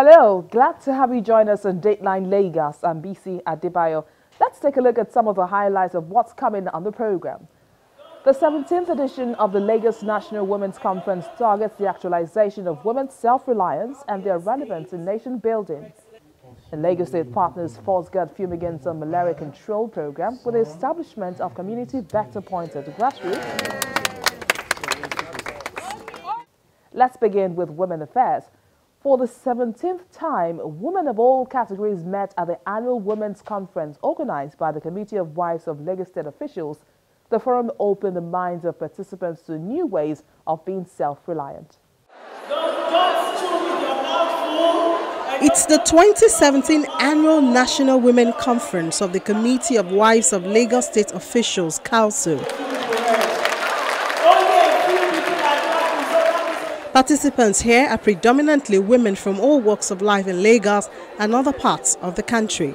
Hello, glad to have you join us on Dateline Lagos. I'm BC Adebayo. Let's take a look at some of the highlights of what's coming on the program. The 17th edition of the Lagos National Women's Conference targets the actualization of women's self-reliance and their relevance in nation building. The Lagos State partners Force Guard Fumigants on Malaria Control Program with the establishment of community vector points at the grassroots. Let's begin with Women Affairs. For the 17th time, women of all categories met at the annual Women's Conference organized by the Committee of Wives of Lagos State officials. The forum opened the minds of participants to new ways of being self-reliant. It's the 2017 Annual National Women Conference of the Committee of Wives of Lagos State Officials, Council. Participants here are predominantly women from all walks of life in Lagos and other parts of the country.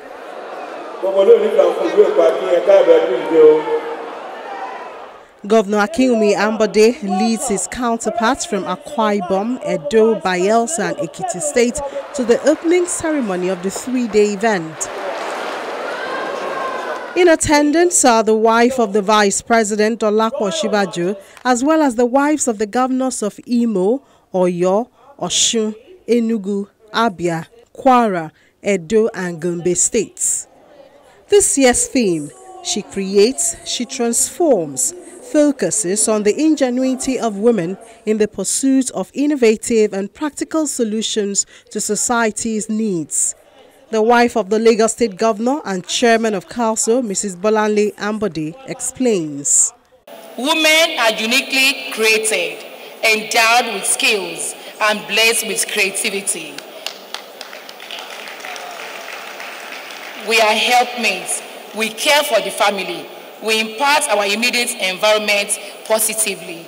Governor Akinwumi Ambode leads his counterparts from Akwa Ibom, Edo, Bayelsa and Ekiti State to the opening ceremony of the three-day event. In attendance are the wife of the Vice President, Dolapo Shibaju, as well as the wives of the governors of Imo, Oyo, Osun, Enugu, Abia, Kwara, Edo and Gombe states. This year's theme, She Creates, She Transforms, focuses on the ingenuity of women in the pursuit of innovative and practical solutions to society's needs. The wife of the Lagos State Governor and Chairman of Council, Mrs. Bolanle Ambode, explains. Women are uniquely created, endowed with skills, and blessed with creativity. We are helpmates. We care for the family. We impact our immediate environment positively.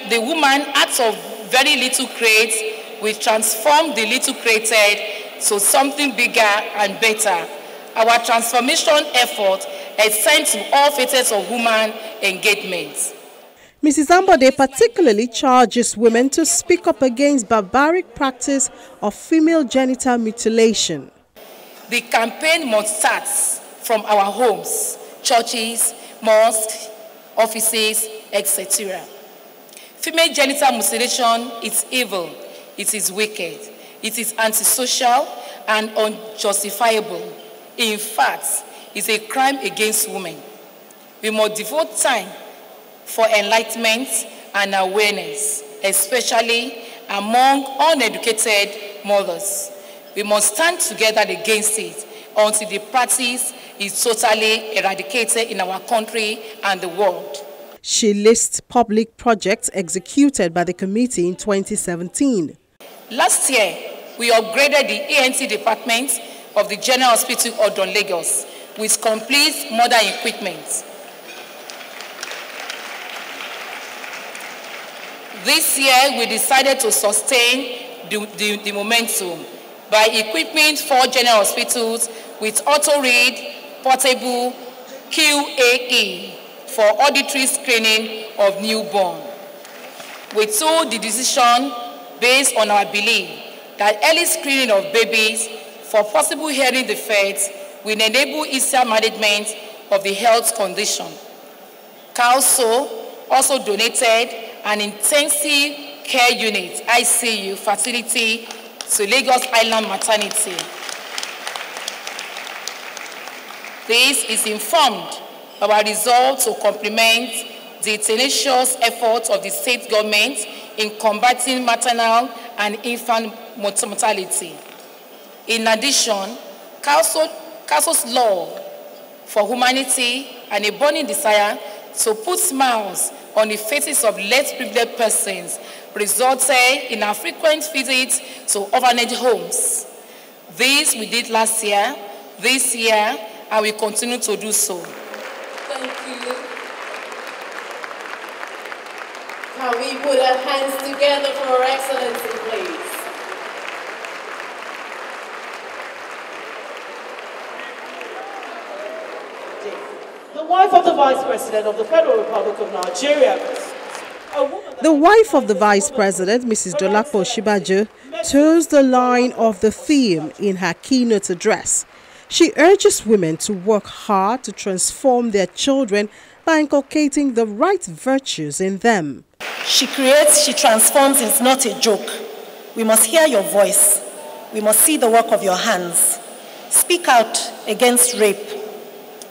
The woman, out of very little creates, will transform the little created to something bigger and better. Our transformation effort extends to all facets of human engagement. Mrs. Ambode particularly charges women to speak up against barbaric practice of female genital mutilation. The campaign must start from our homes, churches, mosques, offices, etc. Female genital mutilation is evil, it is wicked, it is antisocial and unjustifiable. In fact, it's a crime against women. We must devote time for enlightenment and awareness, especially among uneducated mothers. We must stand together against it until the practice is totally eradicated in our country and the world. She lists public projects executed by the committee in 2017. Last year, we upgraded the ENT department of the General Hospital Odon, Lagos with complete modern equipment. This year, we decided to sustain the momentum by equipping 4 general hospitals with auto-read, portable QAE for auditory screening of newborn. We took the decision based on our belief that early screening of babies for possible hearing defects will enable easier management of the health condition. Council also donated an intensive care unit, ICU, facility to Lagos Island Maternity. This is informed of our resolve to complement the tenacious efforts of the state government in combating maternal and infant mortality. In addition, Council's love for humanity and a burning desire to put smiles on the faces of less privileged persons resulted in our frequent visits to orphanage homes. This we did last year, this year, and we continue to do so. Thank you. Can we put our hands together for Her Excellency, please? The wife of the Vice President of the Federal Republic of Nigeria, a woman The wife of the Vice President, Mrs. Dolapo Shibajo, toes the line of the theme in her keynote address. She urges women to work hard to transform their children by inculcating the right virtues in them. She creates, she transforms is not a joke. We must hear your voice. We must see the work of your hands. Speak out against rape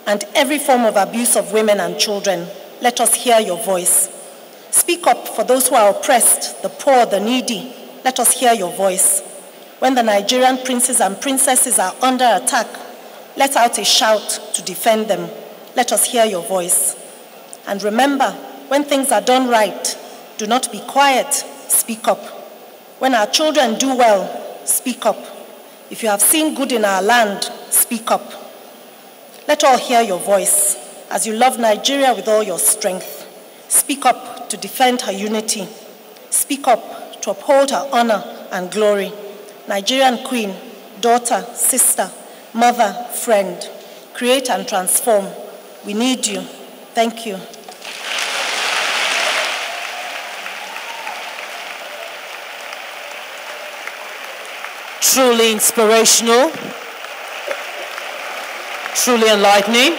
and every form of abuse of women and children. Let us hear your voice. Speak up for those who are oppressed, the poor, the needy. Let us hear your voice. When the Nigerian princes and princesses are under attack, let out a shout to defend them. Let us hear your voice. And remember, when things are done right, do not be quiet, speak up. When our children do well, speak up. If you have seen good in our land, speak up. Let all hear your voice as you love Nigeria with all your strength. Speak up to defend her unity. Speak up to uphold her honor and glory. Nigerian queen, daughter, sister, mother, friend, create and transform. We need you. Thank you. Truly inspirational, truly enlightening.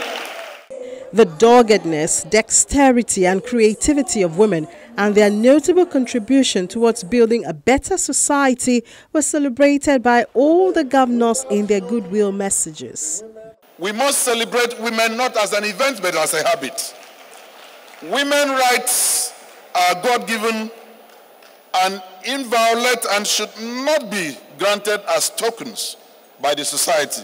The doggedness, dexterity and creativity of women and their notable contribution towards building a better society were celebrated by all the governors in their goodwill messages. We must celebrate women not as an event but as a habit. Women's rights are God-given and inviolate and should not be granted as tokens by the society.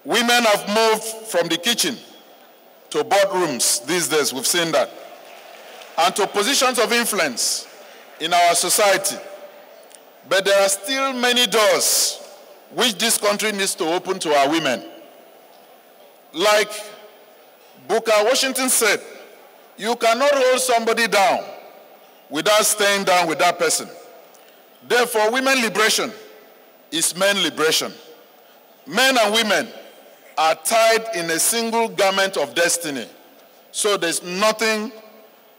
Women have moved from the kitchen to boardrooms these days, we've seen that, and to positions of influence in our society. But there are still many doors which this country needs to open to our women. Like Booker Washington said, you cannot hold somebody down without staying down with that person. Therefore, women liberation is men liberation. Men and women are tied in a single garment of destiny. So there's nothing,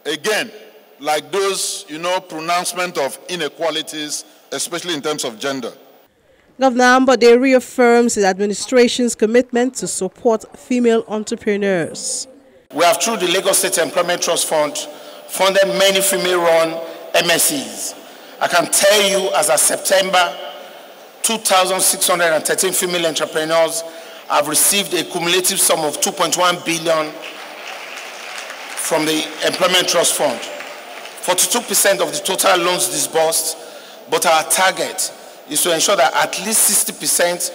again, like those, pronouncement of inequalities, especially in terms of gender. Governor Ambode reaffirms his administration's commitment to support female entrepreneurs. We have, through the Lagos State Employment Trust Fund, funded many female-run MSCs. I can tell you, as of September, 2,613 female entrepreneurs have received a cumulative sum of 2.1 billion from the Employment Trust Fund. 42% of the total loans disbursed, but our target is to ensure that at least 60%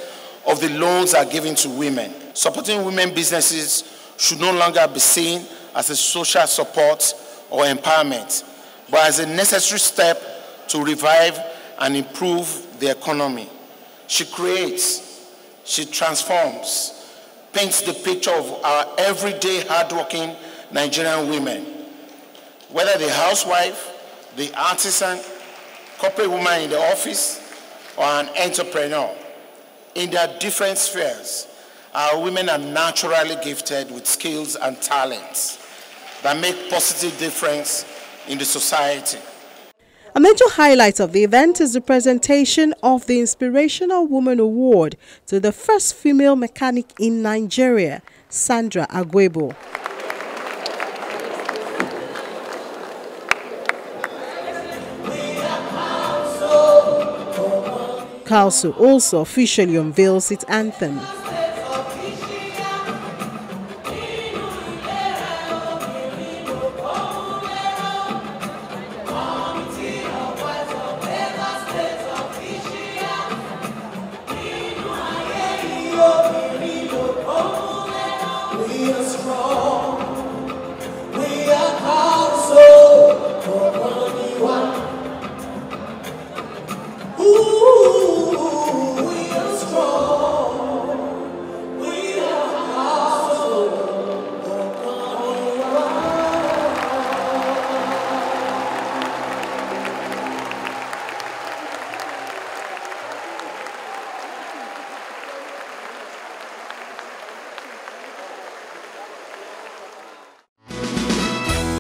of the loans are given to women. Supporting women businesses should no longer be seen as a social support or empowerment, but as a necessary step to revive and improve the economy. She creates, she transforms, paints the picture of our everyday hardworking Nigerian women. Whether the housewife, the artisan, corporate woman in the office, or an entrepreneur, in their different spheres, our women are naturally gifted with skills and talents that make positive difference in the society. A major highlight of the event is the presentation of the Inspirational Woman Award to the first female mechanic in Nigeria, Sandra Agwebo. Council also officially unveils its anthem.